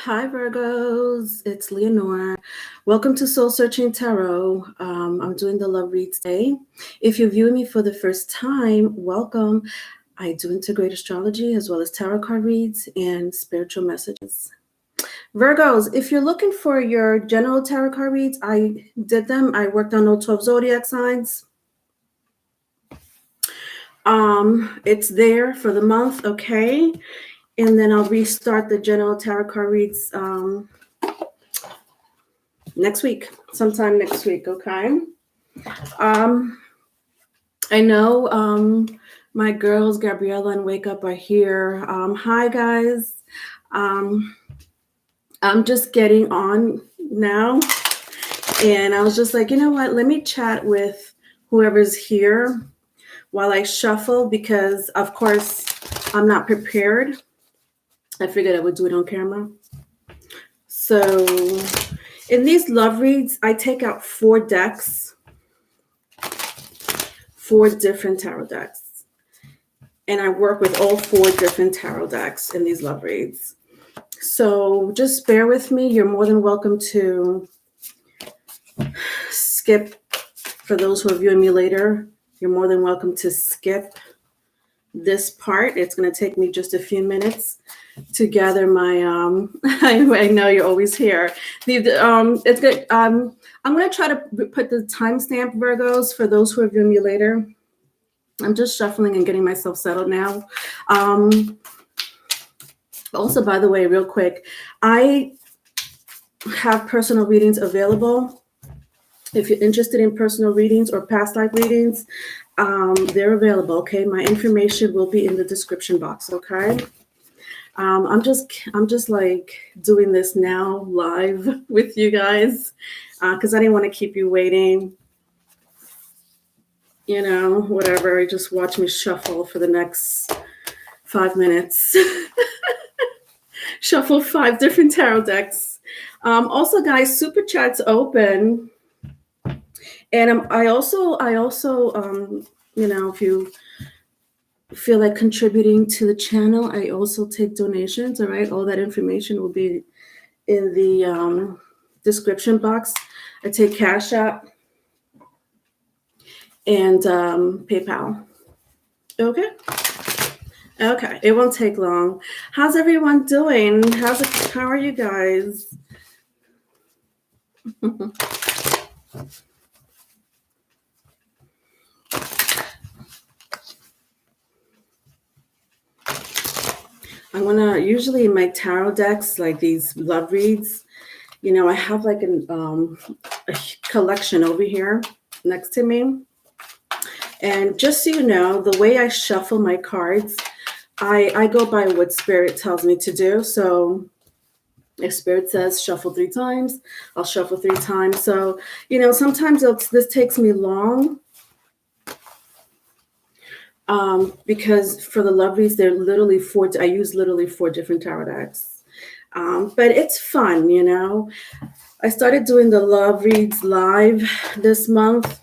Hi, Virgos. It's Leonore. Welcome to Soul Searching Tarot. I'm doing the love read today. If you're viewing me for the first time, welcome. I do integrate astrology as well as tarot card reads and spiritual messages. Virgos, if you're looking for your general tarot card reads, I did them. I worked on all 12 zodiac signs. It's there for the month, okay? And then I'll restart the general tarot card reads next week, sometime next week, okay? I know my girls, Gabriella and Wake Up, are here. Hi, guys. I'm just getting on now. And I was just like, you know what? Let me chat with whoever's here while I shuffle because, of course, I'm not prepared. I figured I would do it on camera. So in these love reads, I take out 4 decks, 4 different tarot decks. And I work with all 4 different tarot decks in these love reads. So just bear with me. You're more than welcome to skip. For those who are viewing me later, you're more than welcome to skip this part. It's going to take me just a few minutes to gather my I know you're always here. It's good. I'm going to try to put the timestamp, Virgos, for those who are viewing me later. I'm just shuffling and getting myself settled now. Also, by the way, real quick, I have personal readings available. If you're interested in personal readings or past life readings, they're available. Okay, my information will be in the description box. Okay. I'm just like doing this now live with you guys because I didn't want to keep you waiting. You know, whatever. Just watch me shuffle for the next 5 minutes. Shuffle 5 different tarot decks. Also, guys, super chat's open. And I also, you know, if you feel like contributing to the channel, I also take donations. All right, all that information will be in the description box. I take Cash App and PayPal. Okay, it won't take long. How's everyone doing? How are you guys? I want to, usually in my tarot decks, like these love reads, you know, I have like a collection over here next to me. And just so you know, the way I shuffle my cards, I go by what Spirit tells me to do. So if Spirit says shuffle 3 times, I'll shuffle 3 times. So, you know, sometimes this takes me long. Because for the love reads, they're literally 4. I use literally 4 different tarot decks, but it's fun, you know. I started doing the love reads live this month.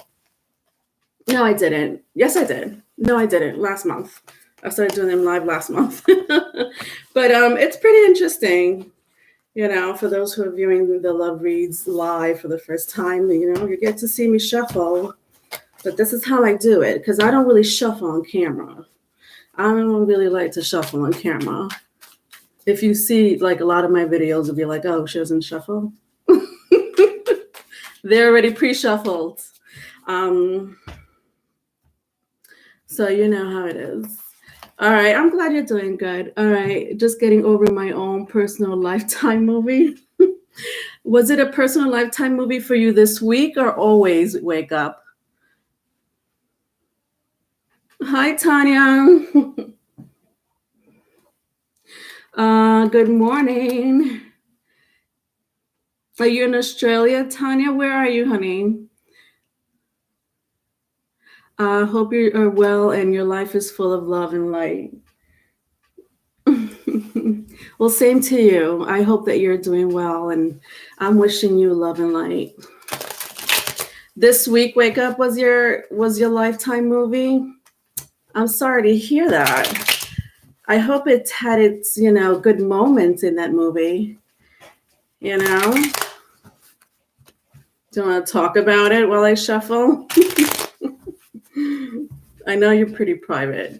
No, I didn't. Yes, I did. No, I didn't. Last month, I started doing them live last month. But it's pretty interesting, you know. For those who are viewing the love reads live for the first time, you know, you get to see me shuffle. But this is how I do it, because I don't really shuffle on camera. I don't really like to shuffle on camera. If you see, like, a lot of my videos, you'll be like, oh, she doesn't shuffle. They're already pre-shuffled. So you know how it is. All right, I'm glad you're doing good. All right, just getting over my own personal Lifetime movie. Was it a personal Lifetime movie for you this week or always Wake Up? Hi, Tanya. Good morning. Are you in Australia, Tanya? Where are you, honey? Hope you are well and your life is full of love and light. Well, same to you. I hope that you're doing well, and I'm wishing you love and light. This week, Wake Up was your Lifetime movie. I'm sorry to hear that. I hope it had its, you know, good moments in that movie. you know? Do you want to talk about it while I shuffle? I know you're pretty private.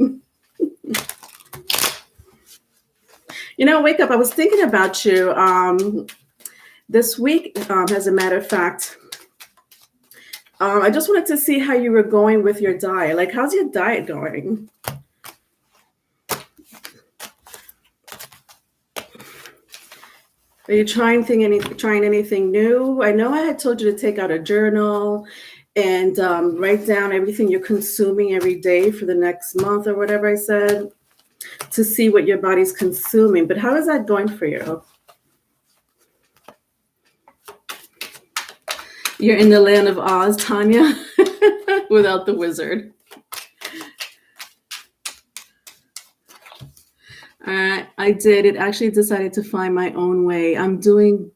You know, wake up. I was thinking about you this week, as a matter of fact. I just wanted to see how you were going with your diet. Like, how's your diet going? Are you trying anything new? I know I had told you to take out a journal and write down everything you're consuming every day for the next month or whatever I said, to see what your body's consuming. But how is that going for you? You're in the land of Oz, Tanya, without the wizard. I did. It actually decided to find my own way. I'm doing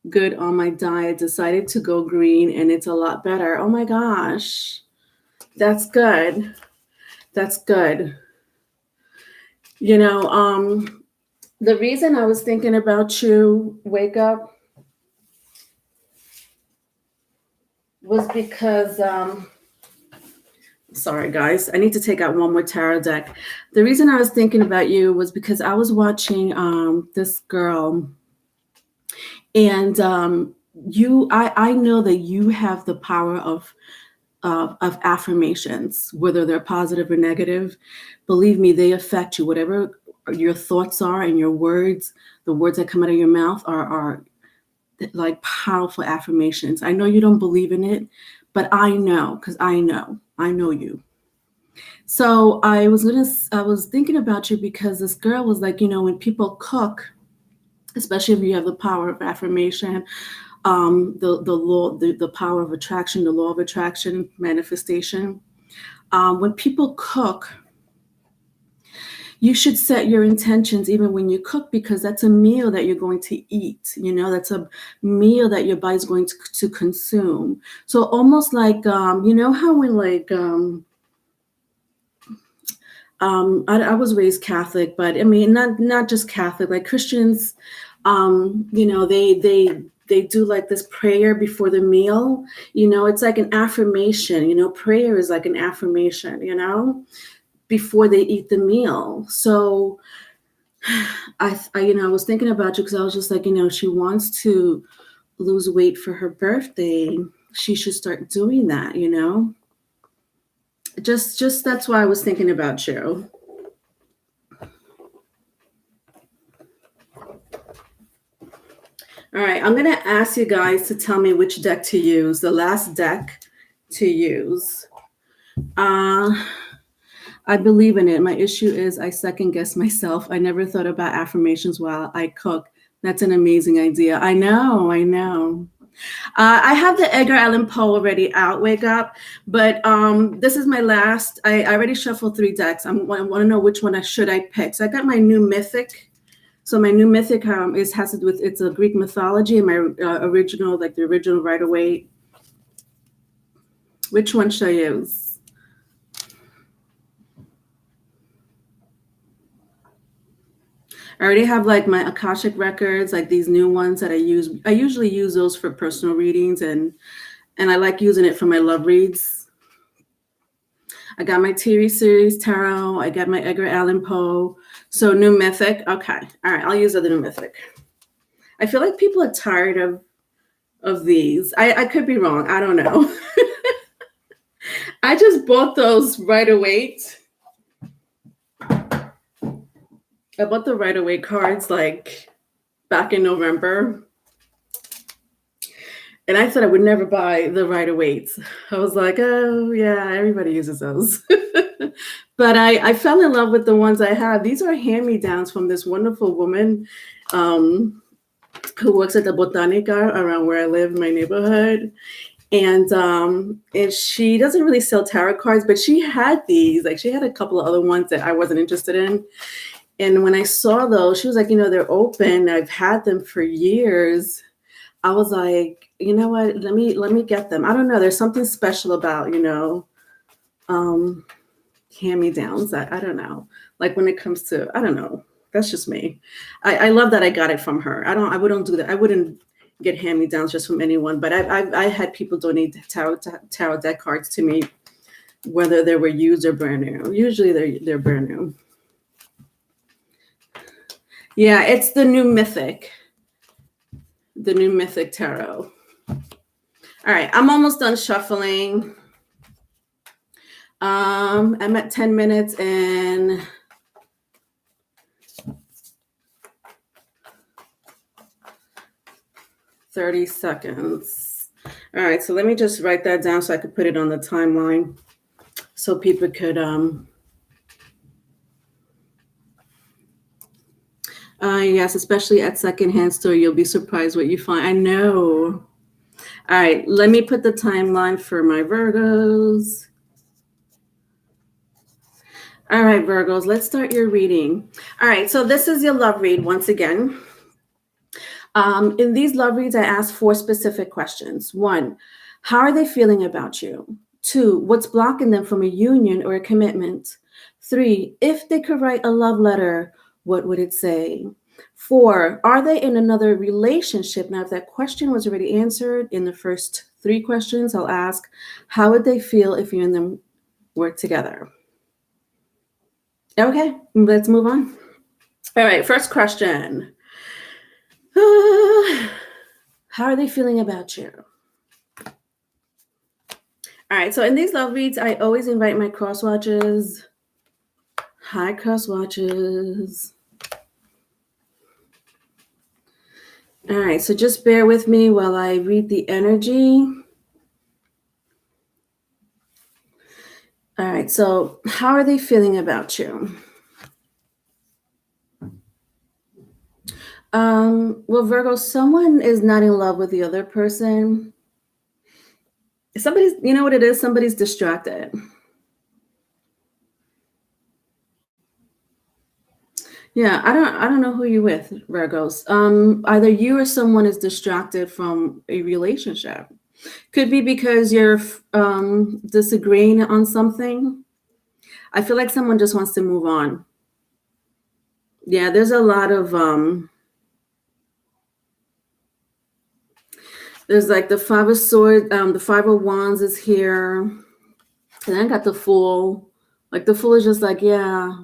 good on my diet. Decided to go green, and it's a lot better. Oh my gosh. That's good. That's good. You know, the reason I was thinking about you, wake up, was because sorry guys, I need to take out one more tarot deck. The reason I was thinking about you was because I was watching this girl, and I know that you have the power of affirmations, whether they're positive or negative. Believe me, they affect you. Whatever your thoughts are and your words, the words that come out of your mouth are like powerful affirmations. I know you don't believe in it, but I know, because I know you. So I was thinking about you because this girl was like, you know, when people cook, especially if you have the power of affirmation, the power of attraction, the law of attraction, manifestation. When people cook, you should set your intentions even when you cook, because that's a meal that you're going to eat. You know, that's a meal that your body's going to consume. So almost like, you know how when like, I was raised Catholic, but I mean, not just Catholic, like Christians, you know, they do like this prayer before the meal. You know, it's like an affirmation. You know, prayer is like an affirmation, you know, before they eat the meal. So I you know, I was thinking about you because I was just like, you know, she wants to lose weight for her birthday. She should start doing that, you know. Just that's why I was thinking about you. All right, I'm going to ask you guys to tell me which deck to use, the last deck to use. I believe in it. My issue is I second guess myself. I never thought about affirmations while I cook. That's an amazing idea. I know. I have the Edgar Allan Poe already out, wake up, but this is my last. I already shuffled 3 decks. I want to know which one should I pick. So I got my new mythic. So my new mythic has to do with, it's a Greek mythology, and my original, like the original Rider-Waite. Which one should I use? I already have like my Akashic records, like these new ones that I use. I usually use those for personal readings, and I like using it for my love reads. I got my Tiri series tarot. I got my Edgar Allan Poe. So new mythic. Okay. All right. I'll use the new mythic. I feel like people are tired of these. I could be wrong. I don't know. I just bought those Rider-Waite. I bought the Rider-Waite cards like back in November. And I thought I would never buy the Rider-Waites. I was like, oh, yeah, everybody uses those. But I fell in love with the ones I have. These are hand-me-downs from this wonderful woman who works at the Botanica around where I live in my neighborhood. And she doesn't really sell tarot cards, but she had these. Like, she had a couple of other ones that I wasn't interested in. And when I saw those, she was like, you know, they're open. I've had them for years. I was like, you know what? Let me get them. I don't know. There's something special about, you know, hand-me-downs. I don't know. Like when it comes to, I don't know. That's just me. I love that I got it from her. I wouldn't do that. I wouldn't get hand-me-downs just from anyone, but I had people donate tarot deck cards to me, whether they were used or brand new. Usually they're brand new. Yeah, it's the new Mythic. The new Mythic Tarot. All right, I'm almost done shuffling. I'm at 10 minutes and 30 seconds. All right, so let me just write that down so I could put it on the timeline so people could yes, especially at secondhand store, you'll be surprised what you find. I know. All right, let me put the timeline for my Virgos. All right, Virgos, let's start your reading. All right, so this is your love read once again. In these love reads, I ask 4 specific questions. 1, how are they feeling about you? 2, what's blocking them from a union or a commitment? 3, if they could write a love letter, what would it say? 4, are they in another relationship? Now, if that question was already answered in the first 3 questions, I'll ask, how would they feel if you and them work together? Okay, let's move on. All right, first question. How are they feeling about you? All right, so in these love reads, I always invite my cross watchers. Hi, cross watchers. All right, so just bear with me while I read the energy. All right, so how are they feeling about you? Well, Virgo, someone is not in love with the other person. Somebody's, you know what it is? Somebody's distracted. Yeah, I don't know who you're with, Virgos. Either you or someone is distracted from a relationship. Could be because you're disagreeing on something. I feel like someone just wants to move on. Yeah, there's a lot of there's like the 5 of Swords, the 5 of Wands is here, and then I got the Fool. Like the Fool is just like, yeah,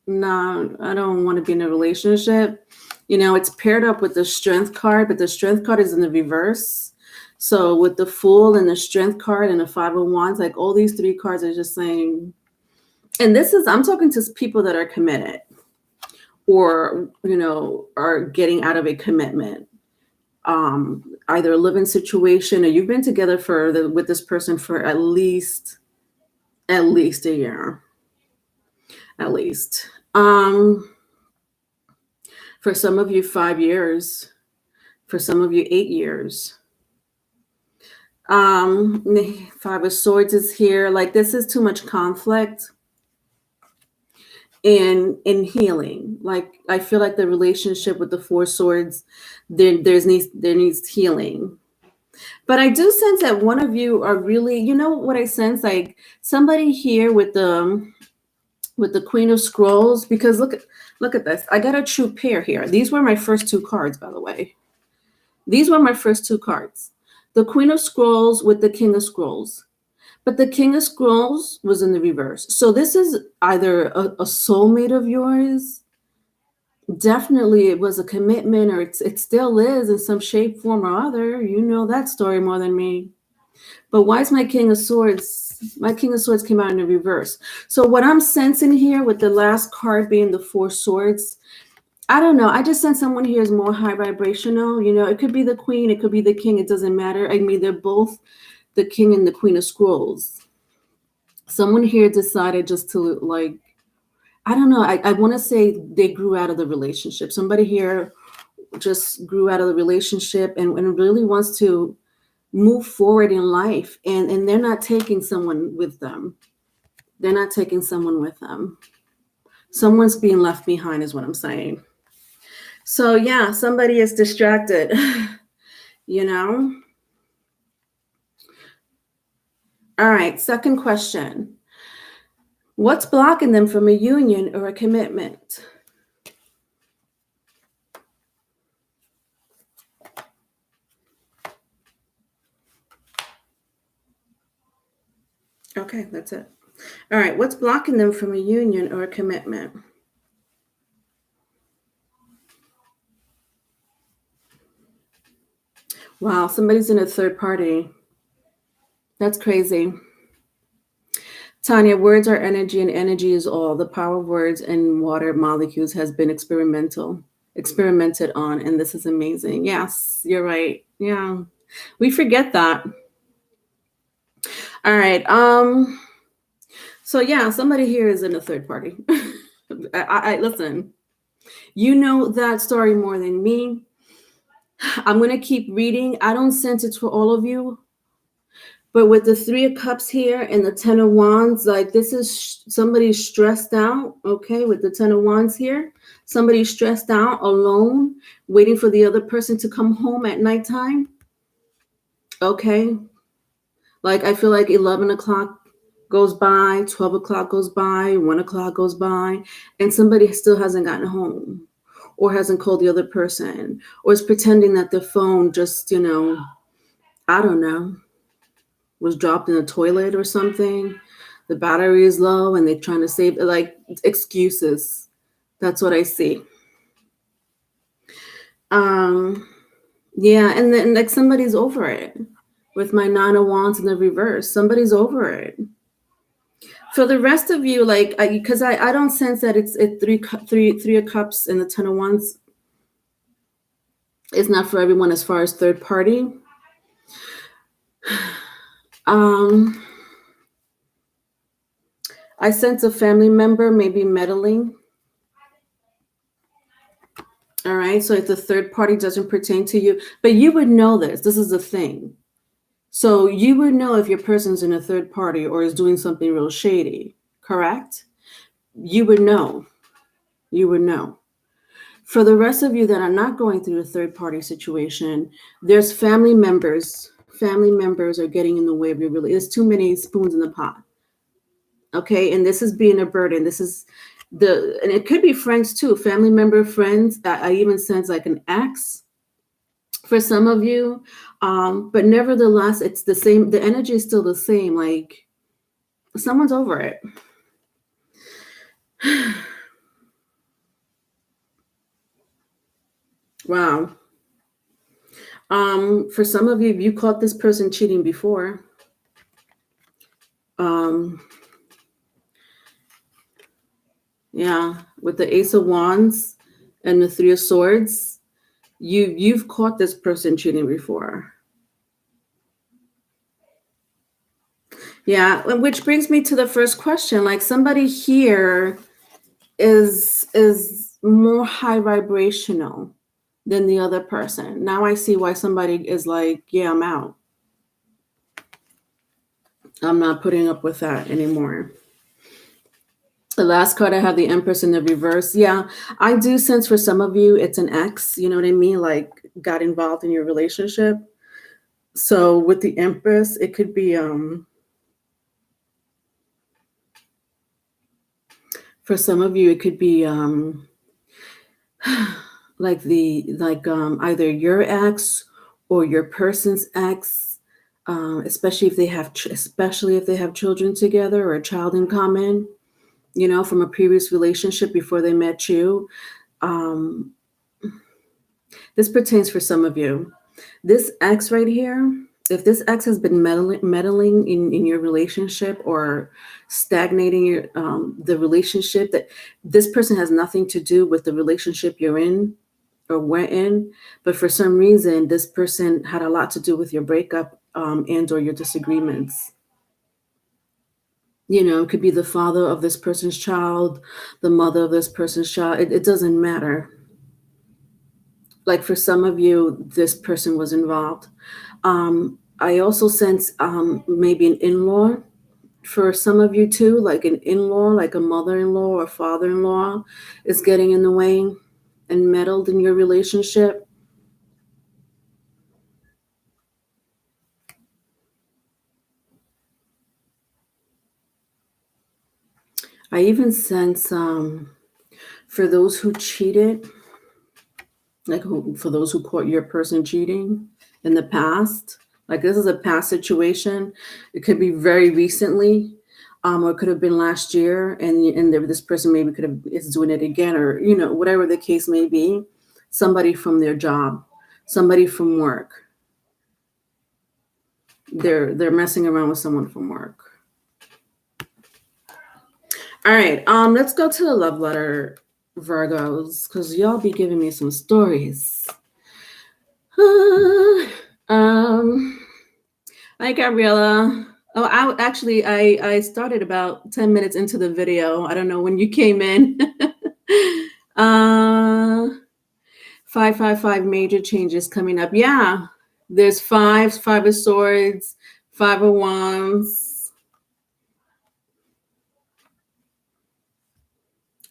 no, I don't want to be in a relationship. You know, it's paired up with the Strength card, but the Strength card is in the reverse. So with the Fool and the Strength card and the 5 of Wands, like all these 3 cards are just saying, and this is, I'm talking to people that are committed or, you know, are getting out of a commitment. Either a living situation or you've been together with this person for at least a year, at least. For some of you, 5 years. For some of you, 8 years. 5 of Swords is here. Like this is too much conflict in healing. Like I feel like the relationship with the 4 swords, there needs healing. But I do sense that one of you are really, you know what I sense? Like somebody here with the Queen of Scrolls, because look at this. I got a true pair here. These were my first 2 cards, by the way. These were my first 2 cards. The Queen of Scrolls with the King of Scrolls. But the King of Scrolls was in the reverse. So this is either a soulmate of yours. Definitely it was a commitment, or it still is in some shape, form, or other. You know that story more than me. But why is my King of Swords? My King of Swords came out in the reverse. So what I'm sensing here with the last card being the 4 swords, I don't know. I just sense someone here is more high vibrational. You know, it could be the Queen, it could be the King. It doesn't matter. I mean, they're both the King and the Queen of Scrolls. Someone here decided just to, like, I don't know. I want to say they grew out of the relationship. Somebody here just grew out of the relationship and really wants to move forward in life. And they're not taking someone with them. They're not taking someone with them. Someone's being left behind is what I'm saying. So yeah, somebody is distracted, you know? All right, second question. What's blocking them from a union or a commitment? Okay, that's it. All right, what's blocking them from a union or a commitment? Wow, somebody's in a third party. That's crazy. Tanya, words are energy and energy is all. The power of words and water molecules has been experimented on, and this is amazing. Yes, you're right. Yeah. We forget that. All right. So yeah, somebody here is in a third party. I listen. You know that story more than me. I'm gonna keep reading. I don't sense it for all of you, but with the Three of Cups here and the Ten of Wands, like this is somebody stressed out. Okay, with the Ten of Wands here, somebody stressed out, alone, waiting for the other person to come home at nighttime. Okay, like I feel like 11 o'clock goes by, 12 o'clock goes by, 1 o'clock goes by, and somebody still hasn't gotten home, or hasn't called the other person, or is pretending that the phone just, I don't know, was dropped in the toilet or something. The battery is low and they're trying to save, like, excuses. That's what I see. Yeah, and then like somebody's over it. With my Nine of Wands in the reverse, somebody's over it. For the rest of you, like, because I don't sense that it's three of Cups and the Ten of Wands is not for everyone as far as third party. I sense a family member maybe meddling. All right. So if the third party doesn't pertain to you, but you would know this. This is the thing. So you would know if your person's in a third party or is doing something real shady, correct? You would know. You would know. For the rest of you that are not going through a third party situation, there's family members. Family members are getting in the way of your relationship. There's too many spoons in the pot. Okay. And this is being a burden. This is and it could be friends too, family member, friends. I even sense like an ex for some of you, but nevertheless it's the same. The energy is still the same. Like someone's over it. Wow. For some of you, you caught this person cheating before. Yeah, with the Ace of Wands and the Three of Swords, you've caught this person cheating before. Yeah, which brings me to the first question. Like somebody here is more high vibrational than the other person. Now I see why somebody is like, yeah, I'm out. I'm not putting up with that anymore. The last card I have, the Empress in the reverse. Yeah, I do sense for some of you it's an ex, you know what I mean? Like got involved in your relationship. So with the Empress, it could be for some of you, it could be like either your ex or your person's ex, especially if they have children together or a child in common, from a previous relationship before they met you. This pertains for some of you. This ex right here, if this ex has been meddling in your relationship or stagnating the relationship, that this person has nothing to do with the relationship you're in or we're in, but for some reason, this person had a lot to do with your breakup and or your disagreements. It could be the father of this person's child, the mother of this person's child. It doesn't matter. Like for some of you, this person was involved. I also sense maybe an in-law for some of you too, like an in-law, like a mother-in-law or father-in-law is getting in the way and meddled in your relationship. I even sense for those who cheated, for those who caught your person cheating in the past, Like this is a past situation. It could be very recently, or it could have been last year, and this person maybe is doing it again, or whatever the case may be. Somebody from their job, somebody from work. They're messing around with someone from work. All right, let's go to the love letter, Virgos, because y'all be giving me some stories. Hi, Gabriella. Oh, I started about 10 minutes into the video. I don't know when you came in. 555 major changes coming up. Yeah, there's 5 of swords, 5 of wands.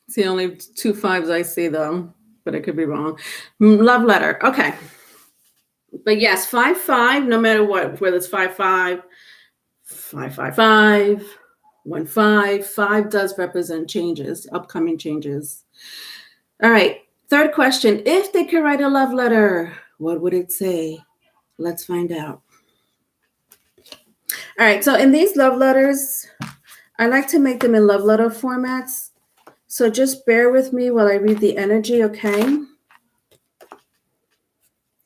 It's the only 2 5s I see though, but I could be wrong. Love letter. Okay. But yes, 5 no matter what, whether it's 5 1 5 does represent changes, upcoming changes. All right. Third question. If they could write a love letter, what would it say? Let's find out. All right. So in these love letters, I like to make them in love letter formats. So just bear with me while I read the energy, okay?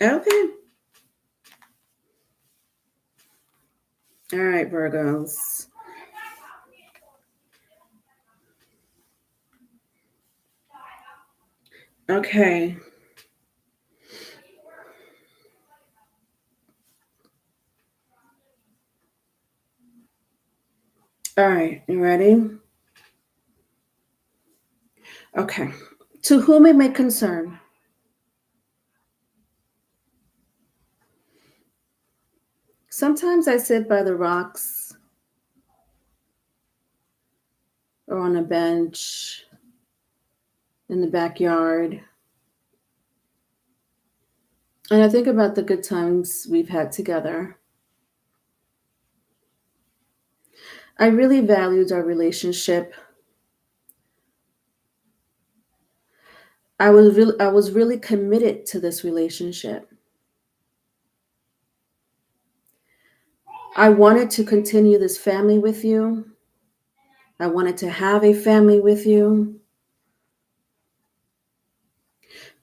Okay. All right, Virgos. Okay. All right, you ready? Okay. To whom it may concern. Sometimes I sit by the rocks or on a bench in the backyard, and I think about the good times we've had together. I really valued our relationship. I was really committed to this relationship. I wanted to continue this family with you. I wanted to have a family with you.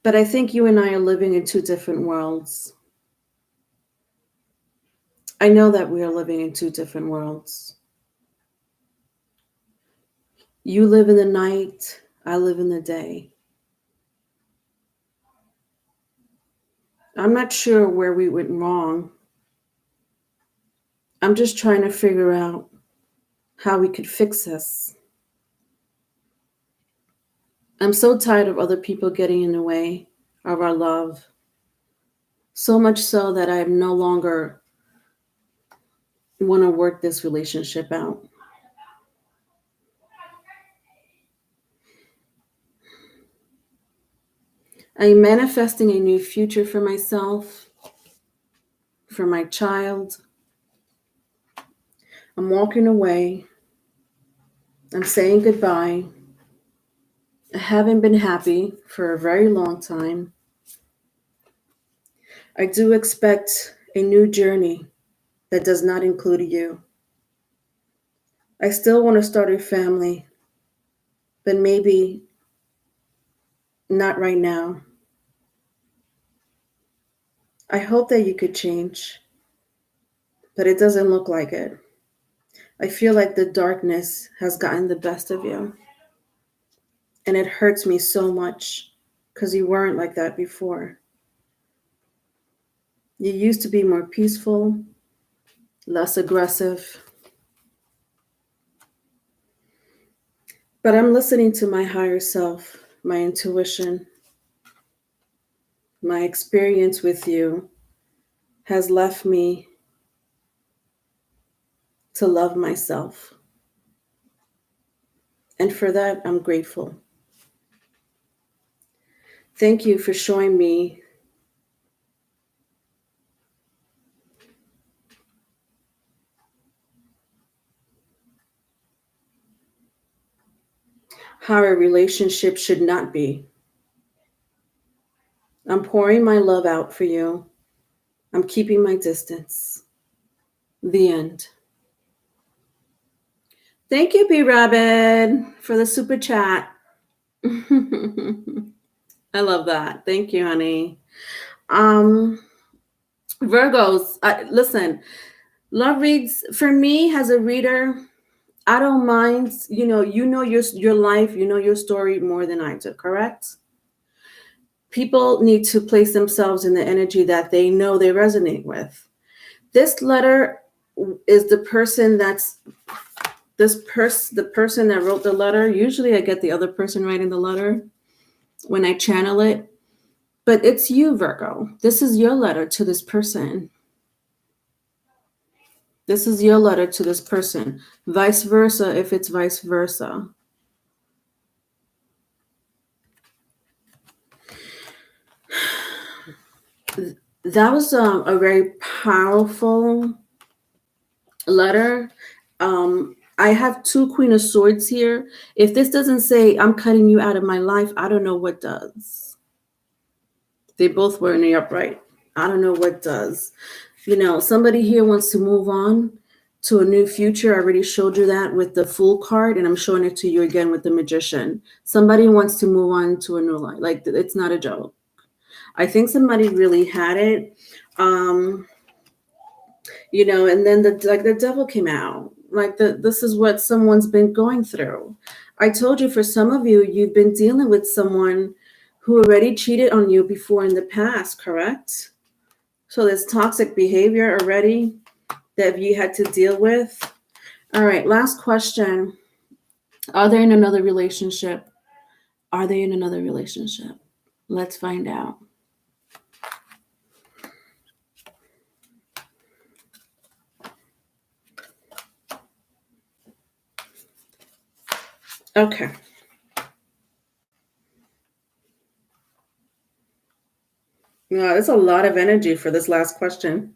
But I think you and I are living in 2 different worlds. I know that we are living in 2 different worlds. You live in the night, I live in the day. I'm not sure where we went wrong. I'm just trying to figure out how we could fix this. I'm so tired of other people getting in the way of our love. So much so that I no longer want to work this relationship out. I'm manifesting a new future for myself, for my child. I'm walking away. I'm saying goodbye. I haven't been happy for a very long time. I do expect a new journey that does not include you. I still want to start a family, but maybe not right now. I hope that you could change, but it doesn't look like it. I feel like the darkness has gotten the best of you. And it hurts me so much because you weren't like that before. You used to be more peaceful, less aggressive. But I'm listening to my higher self, my intuition. My experience with you has left me to love myself. And for that, I'm grateful. Thank you for showing me how a relationship should not be. I'm pouring my love out for you. I'm keeping my distance. The end. Thank you, B Rabbit, for the super chat. I love that. Thank you, honey. Virgos, listen, love reads for me as a reader. I don't mind, your life, your story more than I do, correct? People need to place themselves in the energy that they know they resonate with. This letter is the person the person that wrote the letter. Usually I get the other person writing the letter when I channel it, but it's you, Virgo. This is your letter to this person. This is your letter to this person. Vice versa, if it's vice versa. That was a very powerful letter. I have 2 Queen of Swords here. If this doesn't say, I'm cutting you out of my life, I don't know what does. They both were in the upright. I don't know what does. Somebody here wants to move on to a new future. I already showed you that with the Fool card, and I'm showing it to you again with the Magician. Somebody wants to move on to a new life. Like, it's not a joke. I think somebody really had it. And then the devil came out. This is what someone's been going through. I told you, for some of you, you've been dealing with someone who already cheated on you before in the past, correct? So there's toxic behavior already that you had to deal with. All right, last question. Are they in another relationship? Are they in another relationship? Let's find out. Okay. Yeah, it's a lot of energy for this last question.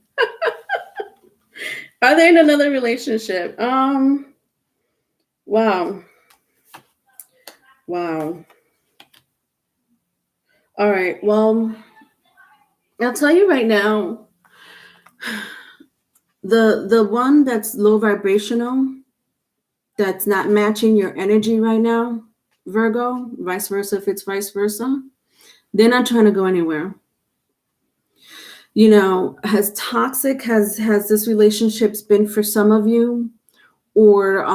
Are they in another relationship? Wow. All right. Well, I'll tell you right now, the one that's low vibrational, that's not matching your energy right now, Virgo, vice versa, if it's vice versa, they're not trying to go anywhere. Has toxic has this relationship's been for some of you, or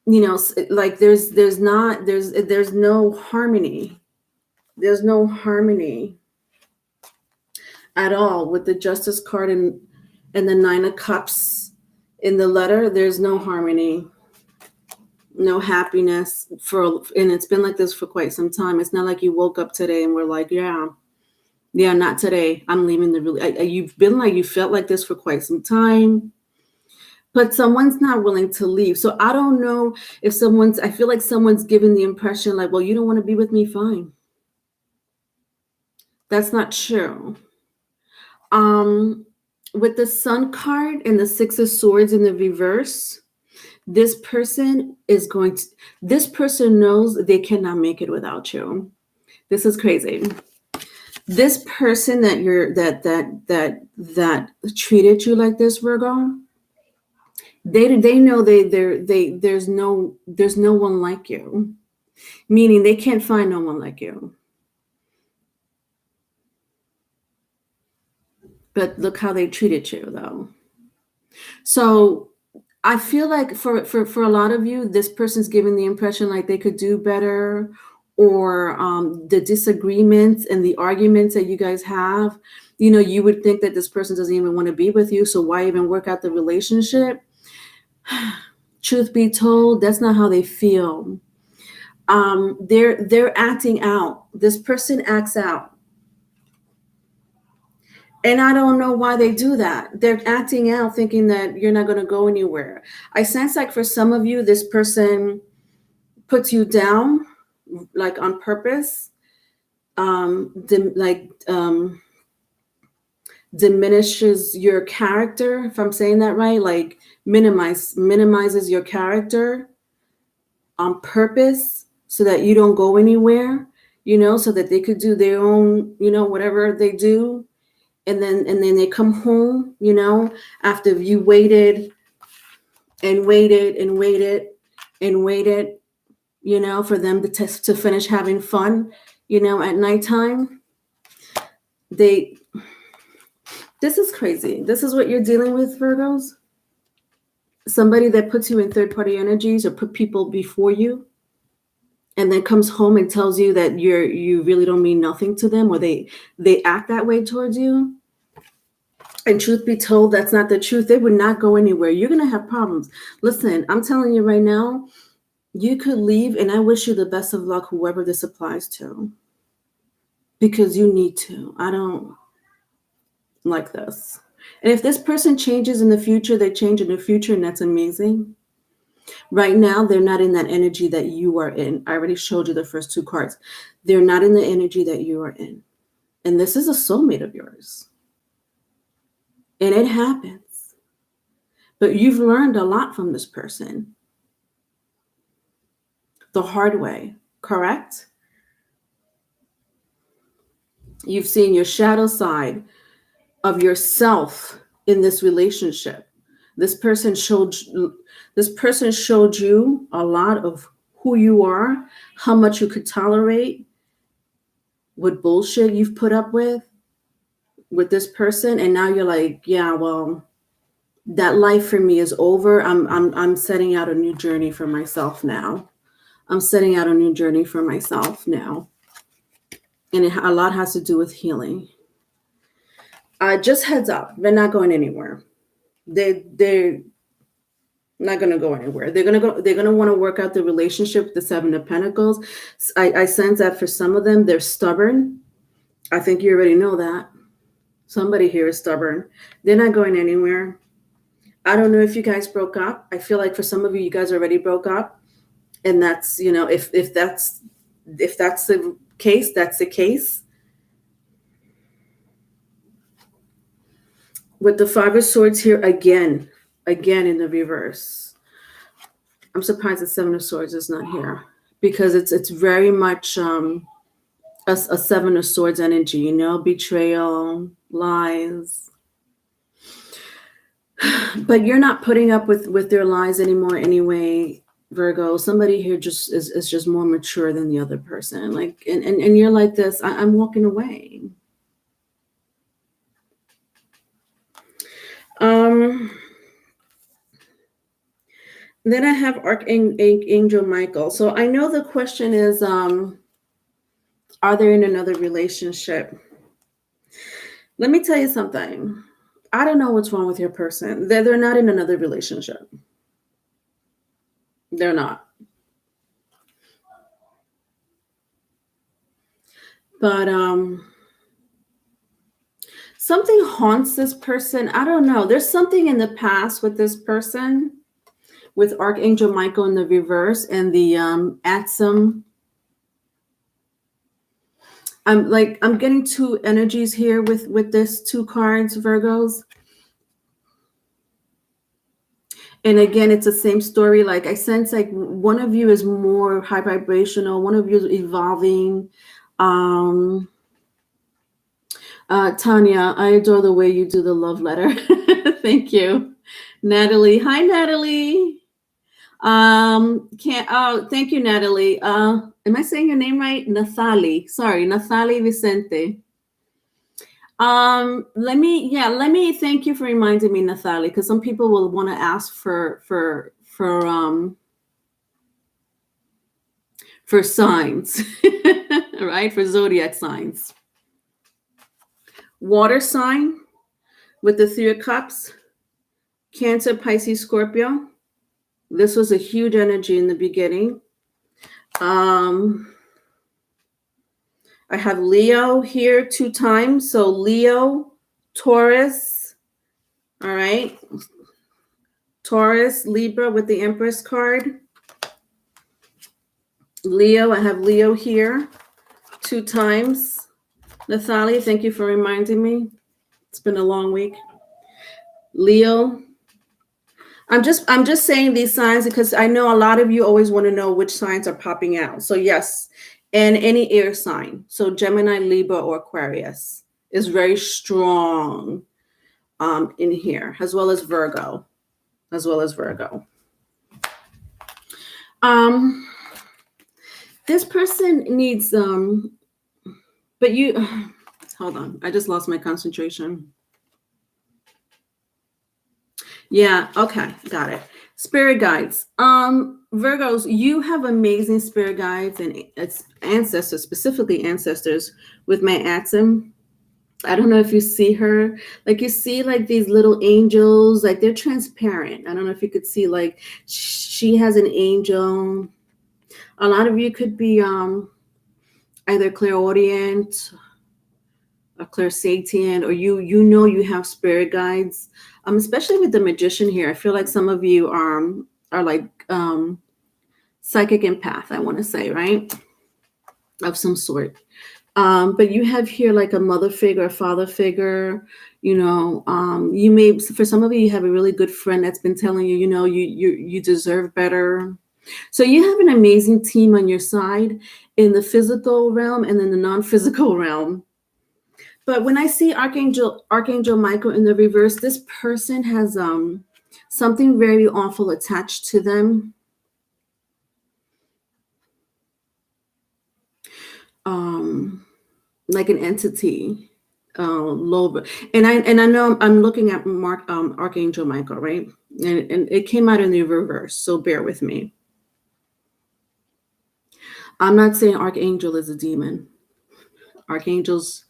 like there's no harmony. There's no harmony at all with the Justice card and the 9 of Cups in the letter. There's no harmony, no happiness and it's been like this for quite some time. It's not like you woke up today and were like, yeah, not today, I'm leaving the you've been like, you felt like this for quite some time, but someone's not willing to leave. So I don't know if I feel like someone's giving the impression like, well, you don't want to be with me, fine. That's not true. With the Sun card and the 6 of Swords in the reverse, this person knows they cannot make it without you. This is crazy. This person that treated you like this, Virgo, they know there's no one like you, meaning they can't find no one like you. But look how they treated you, though. So I feel like for a lot of you, this person's giving the impression like they could do better, or the disagreements and the arguments that you guys have, you would think that this person doesn't even want to be with you. So why even work out the relationship? Truth be told, that's not how they feel. They're acting out. This person acts out. And I don't know why they do that. They're acting out thinking that you're not going to go anywhere. I sense like for some of you, this person puts you down, like on purpose, diminishes your character, if I'm saying that right, like minimizes your character on purpose so that you don't go anywhere, so that they could do their own, whatever they do. and then they come home, you know, after you waited and waited and waited and waited, you know, for them to finish having fun, you know, at nighttime. This is crazy. This is what you're dealing with, Virgos. Somebody that puts you in third-party energies or put people before you, and then comes home and tells you that you really don't mean nothing to them, or they act that way towards you. And truth be told, that's not the truth. They would not go anywhere. You're going to have problems. Listen, I'm telling you right now, you could leave, and I wish you the best of luck, whoever this applies to, because you need to. I don't like this. And if this person changes in the future, they change in the future, and that's amazing. Right now, they're not in that energy that you are in. I already showed you the first two cards. They're not in the energy that you are in. And this is a soulmate of yours. And it happens. But you've learned a lot from this person. The hard way, correct? You've seen your shadow side of yourself in this relationship. This person showed you a lot of who you are, how much you could tolerate, what bullshit you've put up with this person, and now you're like, yeah, well, that life for me is over. I'm setting out a new journey for myself now. I'm setting out a new journey for myself now. And a lot has to do with healing. Just heads up, they're not going anywhere. They're not going to go anywhere. They're going to want to work out the relationship with the Seven of Pentacles. I sense that for some of them, they're stubborn. I think you already know that. Somebody here is stubborn. They're not going anywhere. I don't know if you guys broke up. I feel like for some of you, you guys already broke up. And that's, you know, if that's the case, that's the case. With the Five of Swords here again in the reverse. I'm surprised the Seven of Swords is not here, because it's very much a Seven of Swords energy, you know, betrayal, lies. But you're not putting up with their lies anymore anyway, Virgo. Somebody here just is just more mature than the other person. Like, and you're like this, I'm walking away. Then I have Archangel Michael. So I know the question is, are they in another relationship? Let me tell you something. I don't know what's wrong with your person. They're not in another relationship. They're not. But something haunts this person. I don't know. There's something in the past with this person, with Archangel Michael in the reverse and the Atsum. I'm getting two energies here with this two cards, Virgos. And again, it's the same story. Like, I sense like one of you is more high vibrational, one of you is evolving. Tanya, I adore the way you do the love letter. Thank you. Natalie. Hi, Natalie. Thank you, Natalie. Am I saying your name right? Nathali. Sorry, Nathali Vicente. Let me thank you for reminding me, Nathali, because some people will want to ask for signs, right? For zodiac signs. Water sign with the Three of Cups, Cancer, Pisces, Scorpio. This was a huge energy in the beginning. I have Leo here 2 times. So Leo, Taurus, all right. Taurus, Libra with the Empress card. Leo, I have Leo here 2 times. Nathalie, thank you for reminding me. It's been a long week. Leo. I'm just saying these signs because I know a lot of you always want to know which signs are popping out. So yes, and any air sign. So Gemini, Libra, or Aquarius is very strong in here, as well as Virgo, This person needs but you hold on, I just lost my concentration. Yeah, okay, got it. Spirit guides. Virgos, you have amazing spirit guides and it's ancestors, specifically ancestors with my Atom. I don't know if you see her, like you see like these little angels, like they're transparent. I don't know if you could see, like she has an angel. A lot of you could be either clairaudient, a clairsentient, or you have spirit guides. Especially with the magician here, I feel like some of you are like psychic empath, I want to say, right? Of some sort. But you have here like a mother figure, a father figure. You may, for some of you have a really good friend that's been telling you, you deserve better. So you have an amazing team on your side in the physical realm and in the non-physical realm. But when I see Archangel Michael in the reverse, this person has something very awful attached to them. Like an entity, low. And I know I'm looking at Archangel Michael, right? And it came out in the reverse, so bear with me. I'm not saying Archangel is a demon. Archangels,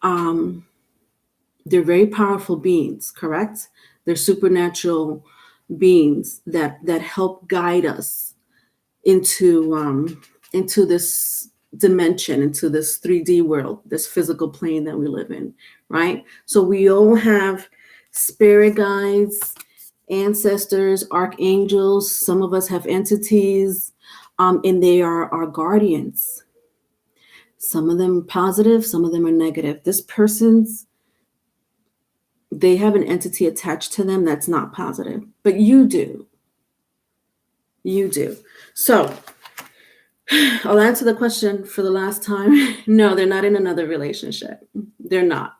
they're very powerful beings, correct? They're supernatural beings that help guide us into this dimension, into this 3D world, this physical plane that we live in, right? So we all have spirit guides, ancestors, archangels. Some of us have entities, and they are our guardians. Some of them positive, some of them are negative. This person's, they have an entity attached to them that's not positive, but you do. So I'll answer the question for the last time. No, they're not in another relationship. They're not.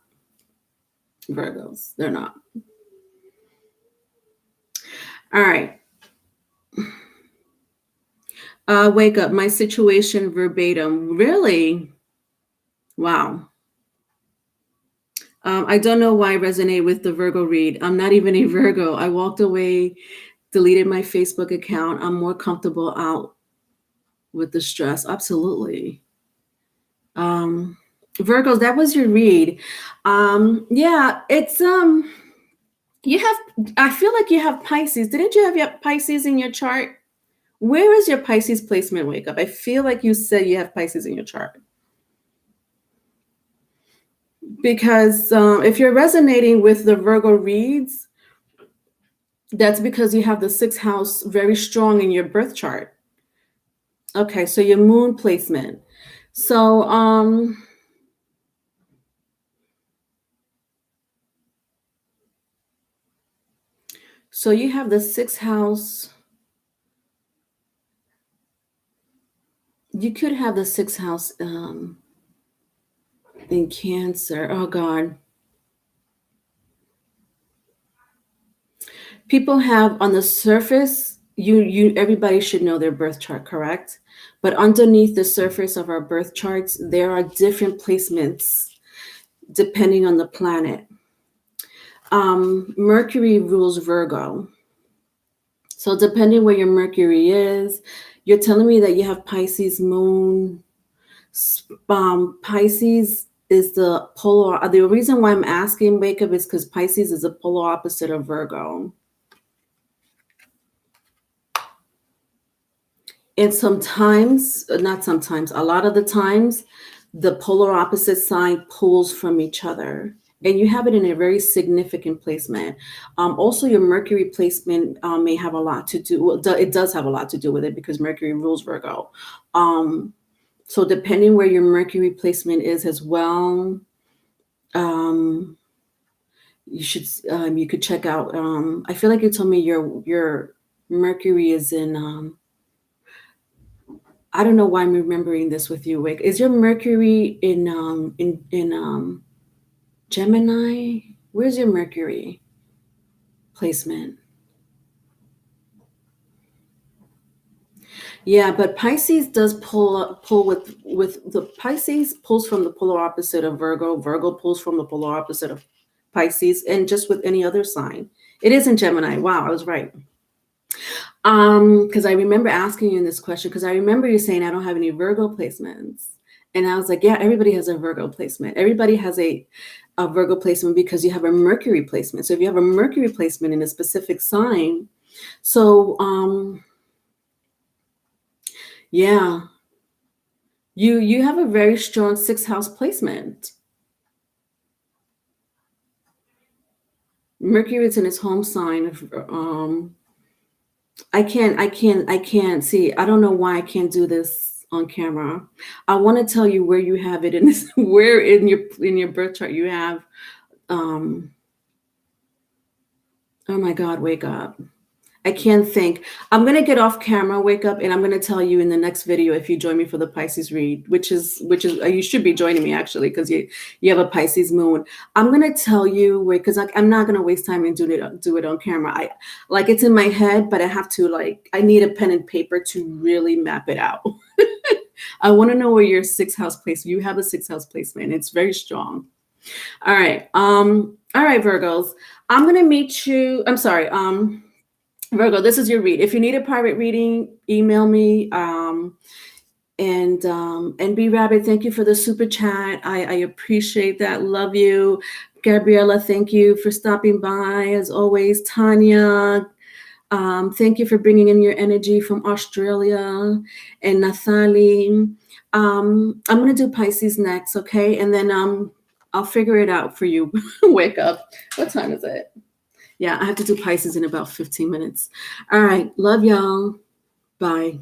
Virgos, they're not. All right. Wake up. My situation verbatim. Really? Wow. I don't know why I resonate with the Virgo read. I'm not even a Virgo. I walked away, deleted my Facebook account. I'm more comfortable out with the stress. Absolutely. Virgos, that was your read. Yeah, it's you have, I feel like you have Pisces. Didn't you have your Pisces in your chart? Where is your Pisces placement, Wake Up? I feel like you said you have Pisces in your chart. Because if you're resonating with the Virgo reads, that's because you have the 6th house very strong in your birth chart. Okay, so your moon placement. So so you have the 6th house. You could have the 6th house in Cancer. Oh God. People have on the surface, everybody should know their birth chart, correct? But underneath the surface of our birth charts, there are different placements depending on the planet. Mercury rules Virgo. So depending where your Mercury is, you're telling me that you have Pisces moon. Pisces is the polar. The reason why I'm asking, Wake Up, is because Pisces is the polar opposite of Virgo. And sometimes, not sometimes, a lot of the times, the polar opposite sign pulls from each other. And you have it in a very significant placement. Also, your Mercury placement may have a lot to do. Well, it does have a lot to do with it because Mercury rules Virgo. So depending where your Mercury placement is as well, you should you could check out. I feel like you told me your Mercury is in. I don't know why I'm remembering this with you, Wick. Is your Mercury in Gemini, where's your Mercury placement? Yeah, but Pisces does pull with the Pisces pulls from the polar opposite of Virgo. Virgo pulls from the polar opposite of Pisces, and just with any other sign. It isn't Gemini. Wow, I was right. Because I remember asking you this question, because I remember you saying I don't have any Virgo placements. And I was like, yeah, everybody has a Virgo placement. Everybody has a Virgo placement because you have a Mercury placement. So if you have a Mercury placement in a specific sign, so yeah, you have a very strong 6th house placement. Mercury is in its home sign. I can't see. I don't know why I can't do this on camera. I want to tell you where you have it in this, where in your birth chart you have. Oh my God, wake up. I can't think. I'm going to get off camera, wake up, and I'm going to tell you in the next video if you join me for the Pisces read, which is you should be joining me actually, because you have a Pisces moon. I'm going to tell you because I'm not going to waste time and do it on camera. Like it's in my head, but I have to I need a pen and paper to really map it out. I want to know where your 6th house place. You have a 6th house placement. It's very strong. All right. All right, Virgos. I'm going to meet you. I'm sorry. Virgo, this is your read. If you need a private reading, email me. And B Rabbit, thank you for the super chat. I appreciate that. Love you. Gabriella, thank you for stopping by. As always, Tanya, thank you for bringing in your energy from Australia. And Nathali, I'm going to do Pisces next, okay? And then I'll figure it out for you. Wake up. What time is it? Yeah, I have to do Pisces in about 15 minutes. All right. Love y'all. Bye.